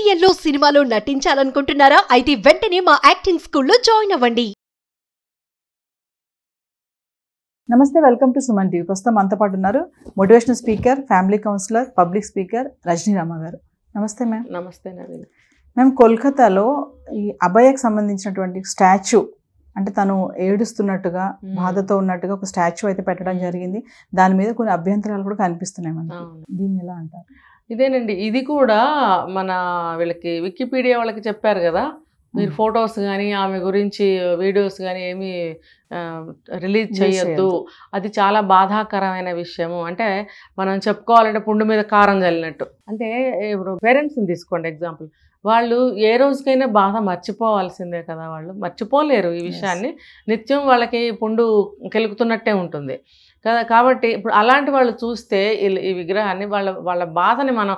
సీరియల్లో సినిమాలో నటించాలనుకుంటున్నారా? అయితే వెంటనే మా యాక్టింగ్ స్కూల్లో జాయిన్ అవ్వండి. నమస్తే, వెల్కమ్ టు సుమన్ టీవీ. ప్రస్తుతం మనతో పాటు ఉన్నారు motivational speaker, family counsellor, public speaker Rajani Rama గారు. నమస్తే మ్యామ్. నమస్తే నవీన్. మేము కోల్కతాలో ఈ అభయకు సంబంధించినటువంటి స్టాచ్యూ, అంటే తను ఏడుస్తున్నట్టుగా బాధతో ఉన్నట్టుగా ఒక స్టాచ్యూ అయితే పెట్టడం జరిగింది. దాని మీద కొన్ని అభ్యంతరాలు కూడా కనిపిస్తున్నాయి మనకి. దీన్ని ఎలా అంటారు? ఇదేనండి, ఇది కూడా మన వీళ్ళకి వికీపీడియా వాళ్ళకి చెప్పారు కదా, మీరు ఫొటోస్ కానీ ఆమె గురించి వీడియోస్ కానీ ఏమీ రిలీజ్ చేయొద్దు, అది చాలా బాధాకరమైన విషయము. అంటే మనం చెప్పుకోవాలంటే పుండు మీద కారం చల్లినట్టు. అంటే ఇప్పుడు పేరెంట్స్ని తీసుకోండి ఎగ్జాంపుల్, వాళ్ళు ఏ రోజుకైనా బాధ మర్చిపోవాల్సిందే కదా, వాళ్ళు మర్చిపోలేరు ఈ విషయాన్ని. నిత్యం వాళ్ళకి పుండు కెలుకుతున్నట్టే ఉంటుంది కదా. కాబట్టి ఇప్పుడు అలాంటి వాళ్ళు చూస్తే ఈ విగ్రహాన్ని వాళ్ళ బాధని మనం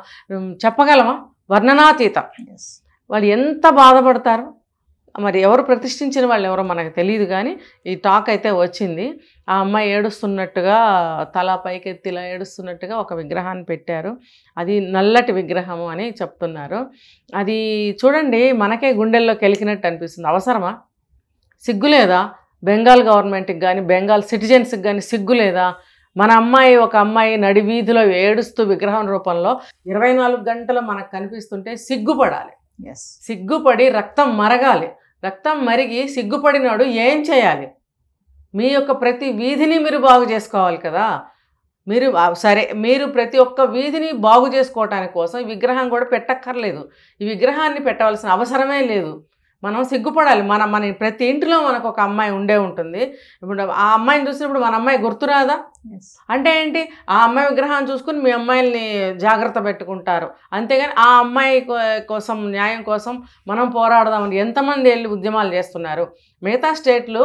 చెప్పగలమా? వర్ణనాతీతం. వాళ్ళు ఎంత బాధపడతారు. మరి ఎవరు ప్రతిష్ఠించిన వాళ్ళు ఎవరో మనకు తెలియదు, కానీ ఈ టాక్ అయితే వచ్చింది. ఆ అమ్మాయి ఏడుస్తున్నట్టుగా, తల పైకెత్తి ఇలా ఏడుస్తున్నట్టుగా ఒక విగ్రహాన్ని పెట్టారు. అది నల్లటి విగ్రహము అని చెప్తున్నారు. అది చూడండి, మనకే గుండెల్లో కెలికినట్టు అనిపిస్తుంది. అవసరమా? సిగ్గులేదా బెంగాల్ గవర్నమెంట్కి కానీ బెంగాల్ సిటిజన్స్కి కానీ? సిగ్గులేదా? మన అమ్మాయి, ఒక అమ్మాయి నడి వీధిలో ఏడుస్తూ విగ్రహం రూపంలో 24 గంటలు మనకు కనిపిస్తుంటే సిగ్గుపడాలి. సిగ్గుపడి రక్తం మరగాలి. రక్తం మరిగి సిగ్గుపడినాడు ఏం చేయాలి? మీ యొక్క ప్రతి వీధిని మీరు బాగు చేసుకోవాలి కదా. మీరు సరే, మీరు ప్రతి ఒక్క వీధిని బాగు చేసుకోవటానికి కోసం ఈ విగ్రహం కూడా పెట్టక్కర్లేదు. ఈ విగ్రహాన్ని పెట్టవలసిన అవసరమే లేదు. మనం సిగ్గుపడాలి. మన ప్రతి ఇంటిలో మనకు ఒక అమ్మాయి ఉండే ఉంటుంది. ఇప్పుడు ఆ అమ్మాయిని చూసినప్పుడు మన అమ్మాయి గుర్తురాదా? అంటే ఏంటి, ఆ అమ్మాయి విగ్రహాన్ని చూసుకుని మీ అమ్మాయిల్ని జాగ్రత్త పెట్టుకుంటారు. అంతేగాని ఆ అమ్మాయి కోసం, న్యాయం కోసం మనం పోరాడదామని ఎంతమంది వెళ్ళి ఉద్యమాలు చేస్తున్నారు. మిగతా స్టేట్లు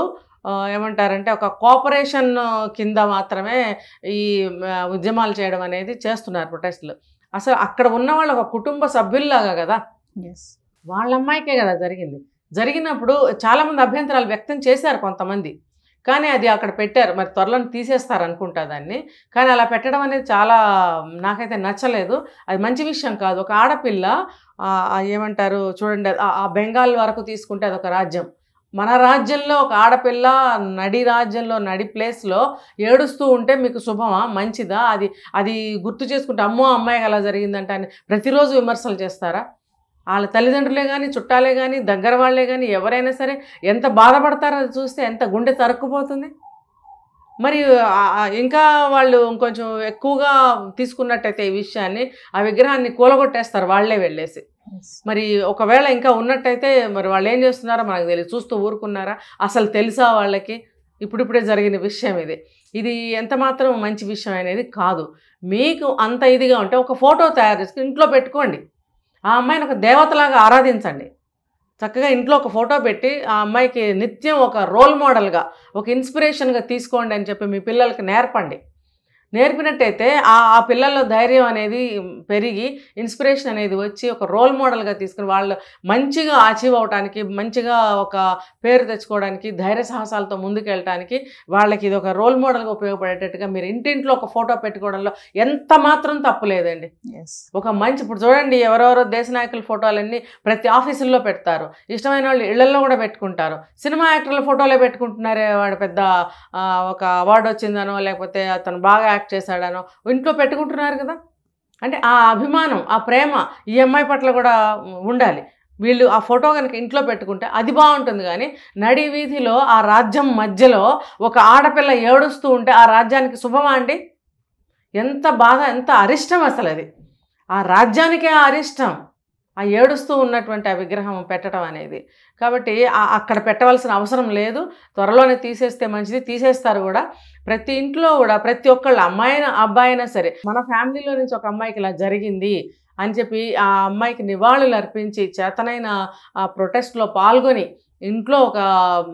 ఏమంటారంటే ఒక కోఆపరేషన్ కింద మాత్రమే ఈ ఉద్యమాలు చేయడం అనేది చేస్తున్నారు, ప్రొటెస్టులు. అసలు అక్కడ ఉన్న వాళ్ళు ఒక కుటుంబ సభ్యుల్లాగా కదా. వాళ్ళ అమ్మాయికే కదా జరిగింది. జరిగినప్పుడు చాలామంది అభ్యంతరాలు వ్యక్తం చేశారు కొంతమంది, కానీ అది అక్కడ పెట్టారు. మరి త్వరలో తీసేస్తారు అనుకుంటా దాన్ని. కానీ అలా పెట్టడం అనేది చాలా నాకైతే నచ్చలేదు. అది మంచి విషయం కాదు. ఒక ఆడపిల్ల ఏమంటారు చూడండి, ఆ బెంగాల్ వరకు తీసుకుంటే అదొక రాజ్యం. మన రాజ్యంలో ఒక ఆడపిల్ల నడి రాజ్యంలో, నడి ప్లేస్లో ఏడుస్తూ ఉంటే మీకు శుభమా? మంచిదా? అది గుర్తు చేసుకుంటే అమ్మో అమ్మాయికి అలా జరిగిందంట అని ప్రతిరోజు విమర్శలు చేస్తారా? వాళ్ళ తల్లిదండ్రులే కానీ, చుట్టాలే కానీ, దగ్గర వాళ్ళే కానీ ఎవరైనా సరే ఎంత బాధపడతారో అది చూస్తే ఎంత గుండె తరుక్కుపోతుంది. మరి ఇంకా వాళ్ళు ఇంకొంచెం ఎక్కువగా తీసుకున్నట్టయితే ఈ విషయాన్ని, ఆ విగ్రహాన్ని కూలగొట్టేస్తారు వాళ్ళే వెళ్ళేసి. మరి ఒకవేళ ఇంకా ఉన్నట్టయితే మరి వాళ్ళు ఏం చేస్తున్నారో మనకు తెలియదు. చూస్తూ ఊరుకున్నారా? అసలు తెలుసా వాళ్ళకి? ఇప్పుడిప్పుడే జరిగిన విషయం ఇది ఎంత మాత్రం మంచి విషయం అనేది కాదు. మీకు అంత ఇదిగా ఉంటే ఒక ఫోటో తయారు చేసుకుని ఇంట్లో పెట్టుకోండి. ఆ అమ్మాయిని ఒక దేవతలాగా ఆరాధించండి. చక్కగా ఇంట్లో ఒక ఫోటో పెట్టి ఆ అమ్మాయికి నిత్యం ఒక రోల్ మోడల్గా, ఒక ఇన్స్పిరేషన్గా తీసుకోండి అని చెప్పి మీ పిల్లలకి నేర్పండి. నేర్పినట్టయితే ఆ పిల్లల్లో ధైర్యం అనేది పెరిగి, ఇన్స్పిరేషన్ అనేది వచ్చి ఒక రోల్ మోడల్గా తీసుకుని వాళ్ళు మంచిగా అచీవ్ అవడానికి, మంచిగా ఒక పేరు తెచ్చుకోవడానికి, ధైర్య సాహసాలతో ముందుకు వెళ్ళటానికి వాళ్ళకి ఇది ఒక రోల్ మోడల్గా ఉపయోగపడేటట్టుగా మీరు ఇంటింట్లో ఒక ఫోటో పెట్టుకోవడంలో ఎంత మాత్రం తప్పు లేదండి. ఒక మంచి, ఇప్పుడు చూడండి, ఎవరెవరో దేశ నాయకుల ఫోటోలన్నీ ప్రతి ఆఫీసుల్లో పెడతారు. ఇష్టమైన వాళ్ళు ఇళ్లలో కూడా పెట్టుకుంటారు. సినిమా యాక్టర్ల ఫోటోలే పెట్టుకుంటున్నారే, వాడు పెద్ద ఒక అవార్డు వచ్చిందనో లేకపోతే అతను బాగా యాక్ట్ చేశాడనో ఇంట్లో పెట్టుకుంటున్నారు కదా. అంటే ఆ అభిమానం, ఆ ప్రేమ ఈ అమ్మాయి పట్ల కూడా ఉండాలి. వీళ్ళు ఆ ఫోటో కనుక ఇంట్లో పెట్టుకుంటే అది బాగుంటుంది. కానీ నడి వీధిలో ఆ రాజ్యం మధ్యలో ఒక ఆడపిల్ల ఏడుస్తూ ఉంటే ఆ రాజ్యానికి శుభమా అండి? ఎంత బాధ, ఎంత అరిష్టం అసలు అది. ఆ రాజ్యానికే అరిష్టం ఆ ఏడుస్తూ ఉన్నటువంటి ఆ విగ్రహం పెట్టడం అనేది. కాబట్టి అక్కడ పెట్టవలసిన అవసరం లేదు. త్వరలోనే తీసేస్తే మంచిది. తీసేస్తారు కూడా. ప్రతి ఇంట్లో కూడా ప్రతి ఒక్కళ్ళు, అమ్మాయినా అబ్బాయినా సరే, మన ఫ్యామిలీలో నుంచి ఒక అమ్మాయికి ఇలా జరిగింది అని చెప్పి ఆ అమ్మాయికి నివాళులు అర్పించి, చేతనైన ఆ ప్రొటెస్ట్లో పాల్గొని, ఇంట్లో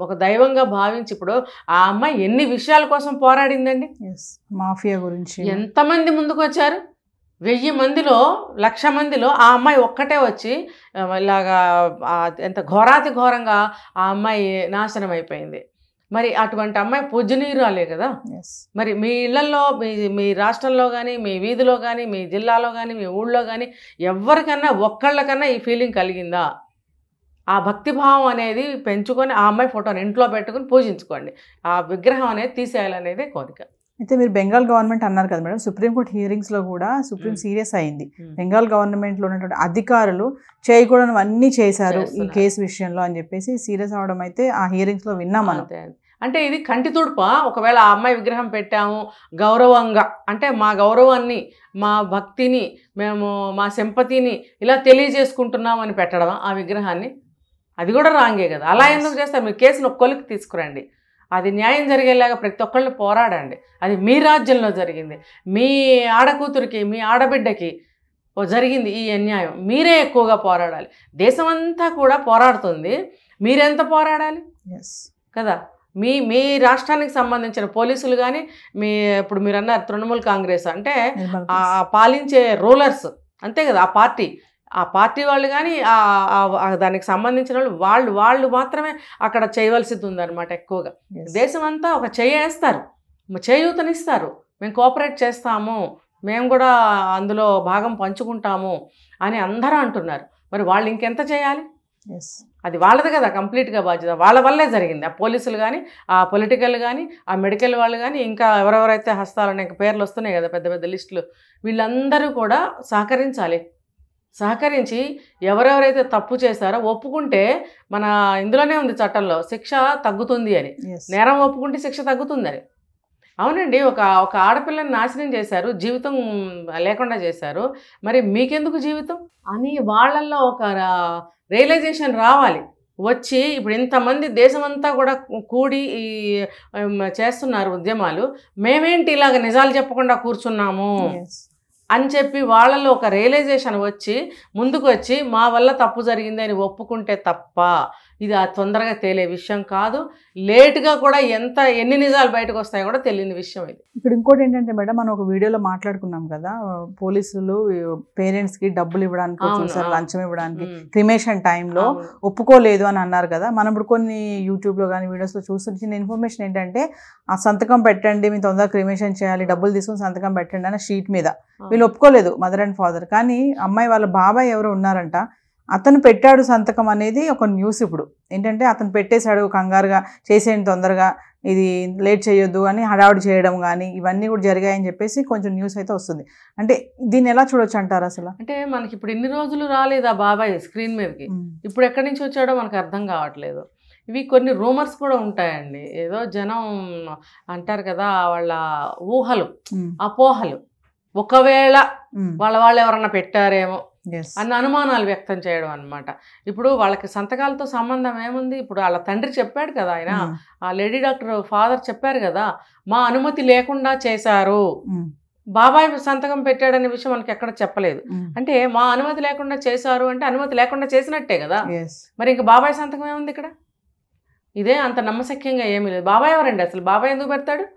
ఒక దైవంగా భావించి, ఇప్పుడు ఆ అమ్మాయి ఎన్ని విషయాల కోసం పోరాడిందండి. మాఫియా గురించి ఎంతమంది ముందుకు వచ్చారు? 1000 మందిలో, 1,00,000 మందిలో ఆ అమ్మాయి ఒక్కటే వచ్చి ఇలాగా ఎంత ఘోరాతి ఘోరంగా ఆ అమ్మాయి నాశనం అయిపోయింది. మరి అటువంటి అమ్మాయి పూజనీయురాలే కదా. ఎస్. మరి మీ ఇళ్లలో మీ రాష్ట్రంలో కానీ, మీ వీధిలో కానీ, మీ జిల్లాలో కానీ, మీ ఊళ్ళో కానీ ఎవరికన్నా ఒక్కళ్ళకన్నా ఈ ఫీలింగ్ కలిగిందా? ఆ భక్తిభావం అనేది పెంచుకొని ఆ అమ్మాయి ఫోటోని ఇంట్లో పెట్టుకుని పూజించుకోండి. ఆ విగ్రహం అనేది తీసేయాలనేదే కోరిక. అయితే మీరు బెంగాల్ గవర్నమెంట్ అన్నారు కదా మేడం, సుప్రీంకోర్టు హియరింగ్స్లో కూడా సుప్రీం సీరియస్ అయింది. బెంగాల్ గవర్నమెంట్లో ఉన్నటువంటి అధికారులు చేయకూడని అన్నీ చేశారు ఈ కేసు విషయంలో అని చెప్పేసి సీరియస్ అవడం అయితే ఆ హియరింగ్స్లో విన్నాం మనం. అంటే ఇది కంటి తుడుప. ఒకవేళ ఆ అమ్మాయి విగ్రహం పెట్టాము గౌరవంగా, అంటే మా గౌరవాన్ని, మా భక్తిని, మేము మా సింపతిని ఇలా తెలియజేసుకుంటున్నామని పెట్టడం ఆ విగ్రహాన్ని, అది కూడా రాంగే కదా. అలా ఎందుకు చేస్తారు? మీరు కేసును ఒక కొలికి తీసుకురండి, అది న్యాయం జరిగేలాగా ప్రతి ఒక్కళ్ళు పోరాడండి. అది మీ రాజ్యంలో జరిగింది, మీ ఆడకూతురికి, మీ ఆడబిడ్డకి జరిగింది ఈ అన్యాయం. మీరే ఎక్కువగా పోరాడాలి. దేశమంతా కూడా పోరాడుతుంది, మీరెంత పోరాడాలి కదా. మీ రాష్ట్రానికి సంబంధించిన పోలీసులు కానీ, ఇప్పుడు మీరు అన్నారు తృణమూల్ కాంగ్రెస్ అంటే ఆ పాలించే రూలర్స్ అంతే కదా, ఆ పార్టీ వాళ్ళు కానీ దానికి సంబంధించిన వాళ్ళు మాత్రమే అక్కడ చేయవలసింది ఉందన్నమాట. ఎక్కువగా దేశం అంతా ఒక చేయేస్తారు, చేయూతనిస్తారు, మేము కోఆపరేట్ చేస్తాము, మేము కూడా అందులో భాగం పంచుకుంటాము అని అందరూ అంటున్నారు. మరి వాళ్ళు ఇంకెంత చేయాలి? అది వాళ్ళది కదా కంప్లీట్గా బాధ్యత. వాళ్ళ వల్లే జరిగింది. ఆ పోలీసులు కానీ, ఆ పొలిటికల్ కానీ, ఆ మెడికల్ వాళ్ళు కానీ, ఇంకా ఎవరెవరైతే హస్తాలనే పేర్లు వస్తున్నాయి కదా పెద్ద పెద్ద లిస్టులు, వీళ్ళందరూ కూడా సహకరించి ఎవరెవరైతే తప్పు చేశారో ఒప్పుకుంటే, మన ఇందులోనే ఉంది చట్టంలో శిక్ష తగ్గుతుంది అని. నేరం ఒప్పుకుంటే శిక్ష తగ్గుతుందని. అవునండి, ఒక ఆడపిల్లని నాశనం చేశారు, జీవితం లేకుండా చేశారు, మరి మీకెందుకు జీవితం అని వాళ్ళల్లో ఒక రియలైజేషన్ రావాలి. వచ్చి ఇప్పుడు ఇంతమంది దేశమంతా కూడా కూడి చేస్తున్నారు ఉద్యమాలు, మేమేంటి ఇలాగ నిజాలు చెప్పకుండా కూర్చున్నాము అని చెప్పి వాళ్ళలో ఒక రియలైజేషన్ వచ్చి ముందుకు వచ్చి మా వల్ల తప్పు జరిగింది అని ఒప్పుకుంటే తప్ప ఇది తొందరగా తేలే విషయం కాదు. లేటుగా కూడా ఎన్ని నిజాలు బయటకు వస్తాయో కూడా తెలియని విషయం ఇది. ఇక్కడ ఇంకోటి ఏంటంటే మేడం, మనం ఒక వీడియోలో మాట్లాడుకున్నాం కదా, పోలీసులు పేరెంట్స్కి డబ్బులు ఇవ్వడానికి చూసారు, లంచం ఇవ్వడానికి క్రిమేషన్ టైంలో ఒప్పుకోలేదు అని అన్నారు కదా. మనం ఇప్పుడు కొన్ని యూట్యూబ్లో కానీ వీడియోస్లో చూసిన ఇన్ఫర్మేషన్ ఏంటంటే, ఆ సంతకం పెట్టండి, మీ తొందరగా క్రిమేషన్ చేయాలి, డబ్బులు తీసుకుని సంతకం పెట్టండి అనే షీట్ మీద వీళ్ళు ఒప్పుకోలేదు, మదర్ అండ్ ఫాదర్. కానీ అమ్మాయి వాళ్ళ బాబాయ్ ఎవరు ఉన్నారంట, అతను పెట్టాడు సంతకం అనేది ఒక న్యూస్. ఇప్పుడు ఏంటంటే అతను పెట్టేశాడు, కంగారుగా చేసేయండి తొందరగా, ఇది లేట్ చేయొద్దు అని హడావుడి చేయడం కానీ ఇవన్నీ కూడా జరిగాయని చెప్పేసి కొంచెం న్యూస్ అయితే వస్తుంది. అంటే దీన్ని ఎలా చూడొచ్చు అంటారు అసలు? అంటే మనకి ఇప్పుడు ఇన్ని రోజులు రాలేదు ఆ బాబాయ్ స్క్రీన్ మీదకి, ఇప్పుడు ఎక్కడి నుంచి వచ్చాడో మనకు అర్థం కావట్లేదు. ఇవి కొన్ని రూమర్స్ కూడా ఉంటాయండి, ఏదో జనం అంటారు కదా, వాళ్ళ ఊహలు, అపోహలు, ఒకవేళ వాళ్ళు ఎవరన్నా పెట్టారేమో అన్న అనుమానాలు వ్యక్తం చేయడం అనమాట. ఇప్పుడు వాళ్ళకి సంతకాలతో సంబంధం ఏముంది? ఇప్పుడు వాళ్ళ తండ్రి చెప్పాడు కదా, ఆయన ఆ లేడీ డాక్టర్ ఫాదర్ చెప్పారు కదా, మా అనుమతి లేకుండా చేశారు, బాబాయ్ సంతకం పెట్టాడనే విషయం మనకి ఎక్కడ చెప్పలేదు. అంటే మా అనుమతి లేకుండా చేశారు అంటే అనుమతి లేకుండా చేసినట్టే కదా. మరి ఇంక బాబాయ్ సంతకం ఏముంది ఇక్కడ? ఇదే అంత నమ్మశక్యంగా ఏమీ లేదు. బాబాయ్ ఎవరండి అసలు? బాబాయ్ ఎందుకు పెడతాడు?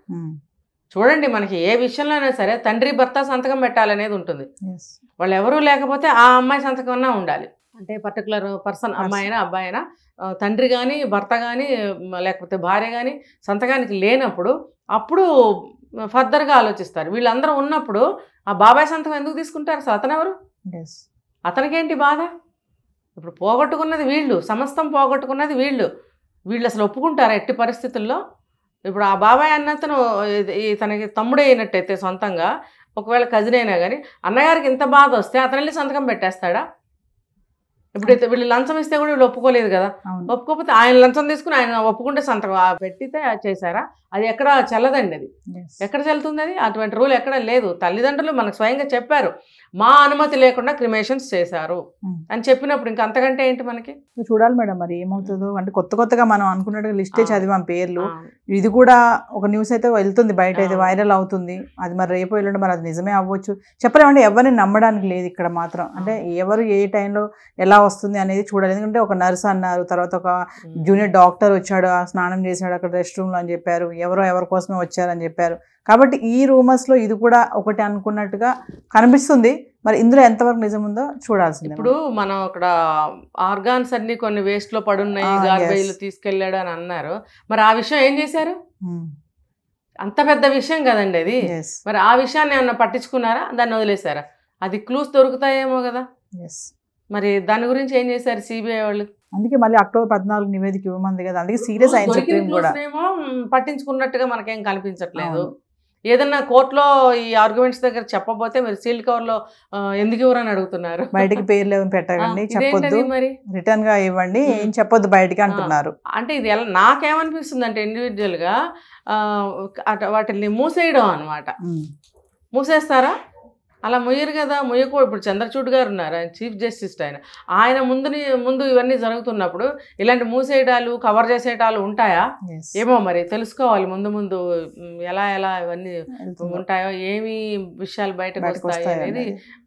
చూడండి, మనకి ఏ విషయంలో అయినా సరే తండ్రి భర్త సంతకం పెట్టాలనేది ఉంటుంది. వాళ్ళు ఎవరూ లేకపోతే ఆ అమ్మాయి సంతకం అన్నా ఉండాలి. అంటే పర్టికులర్ పర్సన్, అమ్మాయి అయినా అబ్బాయి అయినా, తండ్రి కానీ భర్త కానీ లేకపోతే భార్య కానీ సంతకానికి లేనప్పుడు అప్పుడు ఫర్దర్గా ఆలోచిస్తారు. వీళ్ళందరూ ఉన్నప్పుడు ఆ బాబాయ్ సంతకం ఎందుకు తీసుకుంటారు? అసలు అతను ఎవరు? అతనికేంటి బాధ? ఇప్పుడు పోగొట్టుకున్నది వీళ్ళు, సమస్తం పోగొట్టుకున్నది వీళ్ళు అసలు ఒప్పుకుంటారా ఎట్టి పరిస్థితుల్లో? ఇప్పుడు ఆ బాబాయ్ అన్నతను తనకి తమ్ముడే అయినట్టయితే సొంతంగా, ఒకవేళ కజిన్ అయినా కానీ అన్నగారికి ఇంత బాధ వస్తే అతను వెళ్ళి సంతకం పెట్టేస్తాడా? ఇప్పుడు వీళ్ళు లంచం ఇస్తే కూడా వీళ్ళు ఒప్పుకోలేదు కదా. ఒప్పుకోకపోతే ఆయన లంచం తీసుకుని ఆయన ఒప్పుకుంటే సంతకం పెట్టితే చేశారా? అది ఎక్కడ చెల్లదండి. అది ఎక్కడ చెల్లుతుంది? అది అటువంటి రూల్ ఎక్కడ లేదు. తల్లిదండ్రులు మనకు స్వయంగా చెప్పారు, మా అనుమతి లేకుండా క్రిమేషన్స్ చేశారు అని చెప్పినప్పుడు ఇంకా అంతకంటే ఏంటి మనకి? చూడాలి మేడం మరి ఏమవుతుందో. అంటే కొత్తగా మనం అనుకున్నట్టుగా లిస్టే చదివాం పేర్లు, ఇది కూడా ఒక న్యూస్ అయితే వెళ్తుంది బయట, అయితే వైరల్ అవుతుంది. అది మరి రేపు వెళ్ళండి, మరి అది నిజమే అవ్వచ్చు, చెప్పలేమంటే ఎవరిని నమ్మడానికి లేదు ఇక్కడ మాత్రం. అంటే ఎవరు ఏ టైంలో ఎలా వస్తుంది అనేది చూడాలి. ఎందుకంటే ఒక నర్స్ అన్నారు, తర్వాత ఒక జూనియర్ డాక్టర్ వచ్చాడు, ఆ స్నానం చేశాడు అక్కడ రెస్ట్ రూమ్లో అని చెప్పారు, ఎవరి కోసమే వచ్చారని చెప్పారు. కాబట్టి ఈ రూమర్స్లో ఇది కూడా ఒకటి అనుకున్నట్టుగా కనిపిస్తుంది. మరి ఇందులో ఎంతవరకు నిజం ఉందో చూడాల్సింది. ఇప్పుడు మనం అక్కడ ఆర్గాన్స్ అన్ని కొన్ని వేస్ట్ లో పడున్నాయి, గార్బేజ్ లో తీసుకెళ్లాడు అని అన్నారు. మరి ఆ విషయం ఏం చేశారు? అంత పెద్ద విషయం కదండి అది. మరి ఆ విషయాన్ని ఏమన్నా పట్టించుకున్నారా, దాన్ని వదిలేశారా? అది క్లూస్ దొరుకుతాయేమో కదా. మరి దాని గురించి ఏం చేశారు సిబిఐ వాళ్ళు? అందుకే మళ్ళీ అక్టోబర్ 14 నివేదిక ఇవ్వమంది కదా, అందుకే సీరియస్ అయింది. పట్టించుకున్నట్టుగా మనకేం కనిపించట్లేదు. ఏదన్నా కోర్టులో ఈ ఆర్గ్యుమెంట్స్ దగ్గర చెప్పబోతే మీరు సీల్డ్ కవర్ లో ఎందుకు ఇవ్వరని అడుగుతున్నారు. బయటికి పేర్లు ఏమి పెట్టకండి, చెప్పొద్దు, రిటర్న్ గా ఇవ్వండి, ఏం చెప్పొద్దు బయటికి అంటున్నారు. అంటే ఇది ఎలా నాకేమనిపిస్తుంది అంటే ఇండివిజువల్ గా వాటిని మూసేయడం అనమాట. మూసేస్తారా? అలా ముయ్యరు కదా, ముయ్యకూడదు. ఇప్పుడు చంద్రచూడ్ గారు ఉన్నారు, ఆయన చీఫ్ జస్టిస్. ఆయన ముందు ఇవన్నీ జరుగుతున్నప్పుడు ఇలాంటి మూసేయడాలు, కవర్ చేసేటాలు ఉంటాయా ఏమో, మరి తెలుసుకోవాలి. ముందు ఎలా ఇవన్నీ ఉంటాయో, ఏమి విషయాలు బయటకు వస్తాయి అనేది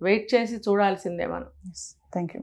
వెయిట్ చేసి చూడాల్సిందే మనం. Thank you.